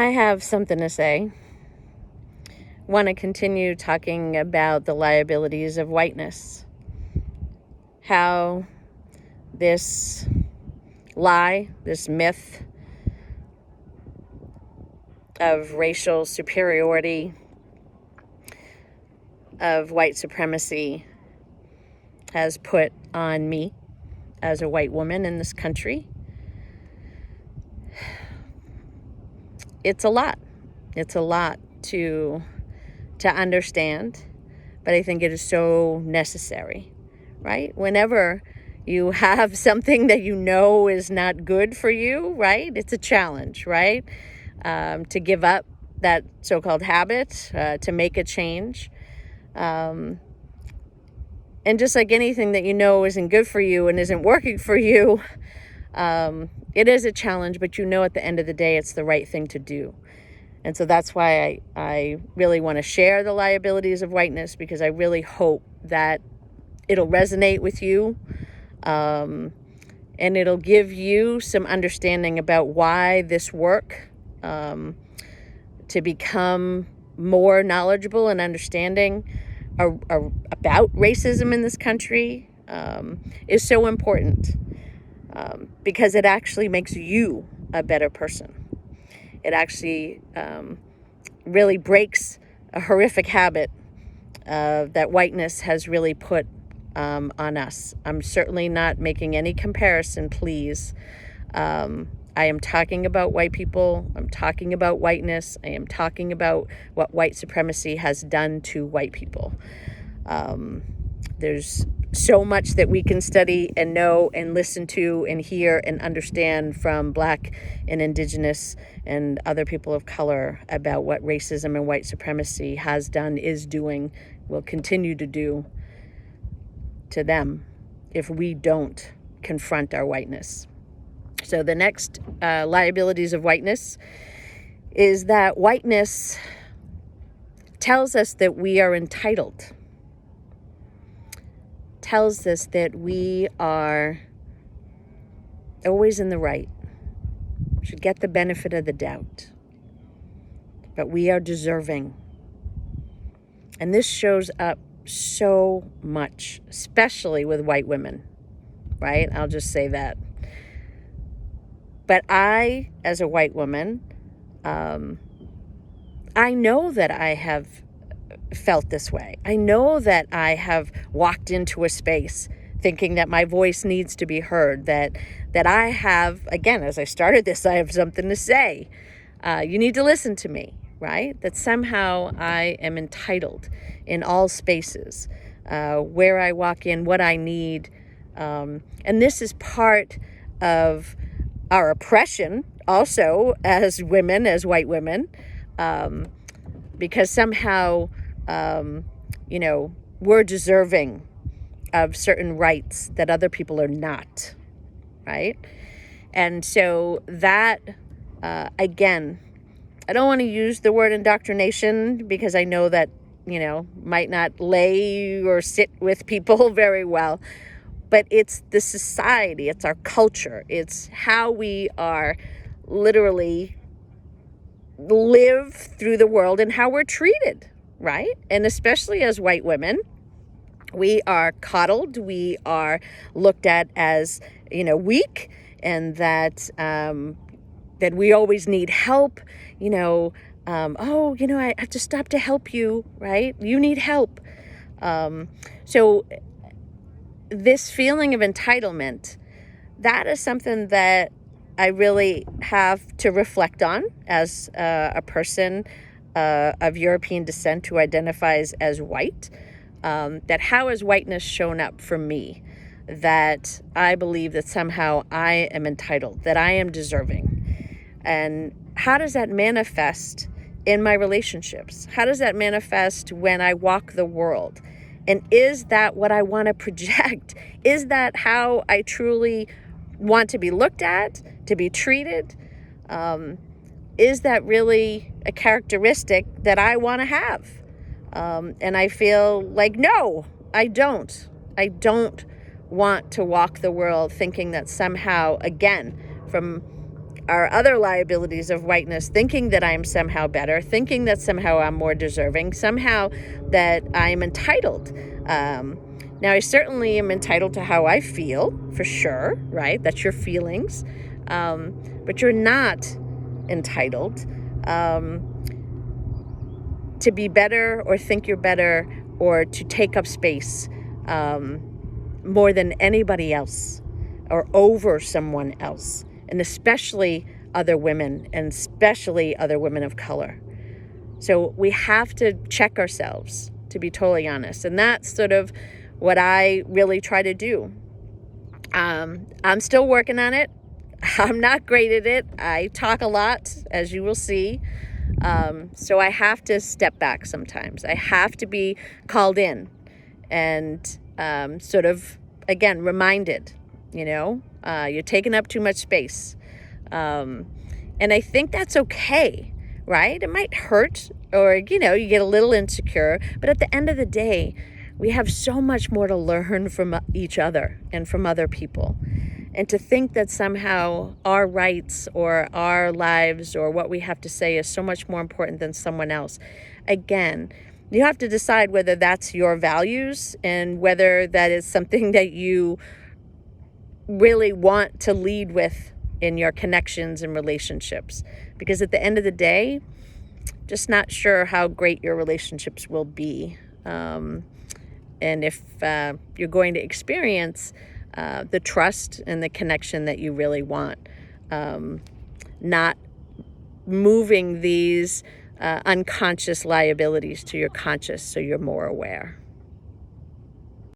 I have something to say. Want to continue talking about the liabilities of whiteness. How this lie, this myth of racial superiority, of white supremacy, has put on me as a white woman in this country. It's a lot. It's a lot to understand, but I think it is so necessary, right? Whenever you have something that you know is not good for you, right? It's a challenge, right? To give up that so-called habit, to make a change. And just like anything that you know isn't good for you and isn't working for you, it is a challenge, but you know at the end of the day, it's the right thing to do. And so that's why I really want to share the liabilities of whiteness, because I really hope that it'll resonate with you, and it'll give you some understanding about why this work, to become more knowledgeable and understanding about racism in this country, is so important, because it actually makes you a better person. It actually really breaks a horrific habit that whiteness has really put on us. I'm certainly not making any comparison, please. I am talking about white people. I'm talking about whiteness. I am talking about what white supremacy has done to white people. There's so much that we can study and know and listen to and hear and understand from Black and Indigenous and other people of color about what racism and white supremacy has done, is doing, will continue to do to them if we don't confront our whiteness. So the next liabilities of whiteness is that whiteness tells us that we are entitled, tells us that we are always in the right, should get the benefit of the doubt, but we are deserving. And this shows up so much, especially with white women, right? I'll just say that. But I, as a white woman, I know that I have felt this way. I know that I have walked into a space thinking that my voice needs to be heard, that I have, again, as I started this, I have something to say. You need to listen to me, right? That somehow I am entitled in all spaces, where I walk in, what I need. And this is part of our oppression also as women, as white women, because somehow, we're deserving of certain rights that other people are not, right? And so that, again, I don't want to use the word indoctrination because I know that, might not lay or sit with people very well, but it's the society, it's our culture, it's how we are literally live through the world and how we're treated, right? And especially as white women, we are coddled, we are looked at as, weak, and that that we always need help, I have to stop to help you, right? You need help. So this feeling of entitlement, that is something that I really have to reflect on as a person of European descent who identifies as white, that how has whiteness shown up for me, that I believe that somehow I am entitled, that I am deserving. And how does that manifest in my relationships? How does that manifest when I walk the world? And is that what I want to project? Is that how I truly want to be looked at, to be treated? Is that really a characteristic that I want to have? And I feel like, no, I don't. I don't want to walk the world thinking that somehow, again, from are other liabilities of whiteness, thinking that I'm somehow better, thinking that somehow I'm more deserving, somehow that I'm entitled. Now, I certainly am entitled to how I feel, for sure, right? That's your feelings. But you're not entitled to be better or think you're better or to take up space more than anybody else or over someone else, and especially other women, and especially other women of color. So we have to check ourselves, to be totally honest. And that's sort of what I really try to do. I'm still working on it. I'm not great at it. I talk a lot, as you will see. So I have to step back sometimes. I have to be called in and sort of, again, reminded, you're taking up too much space. And I think that's okay, right? It might hurt or, you get a little insecure. But at the end of the day, we have so much more to learn from each other and from other people. And to think that somehow our rights or our lives or what we have to say is so much more important than someone else. Again, you have to decide whether that's your values and whether that is something that you really want to lead with in your connections and relationships. Because at the end of the day, just not sure how great your relationships will be. And if you're going to experience the trust and the connection that you really want, not moving these unconscious liabilities to your conscious so you're more aware.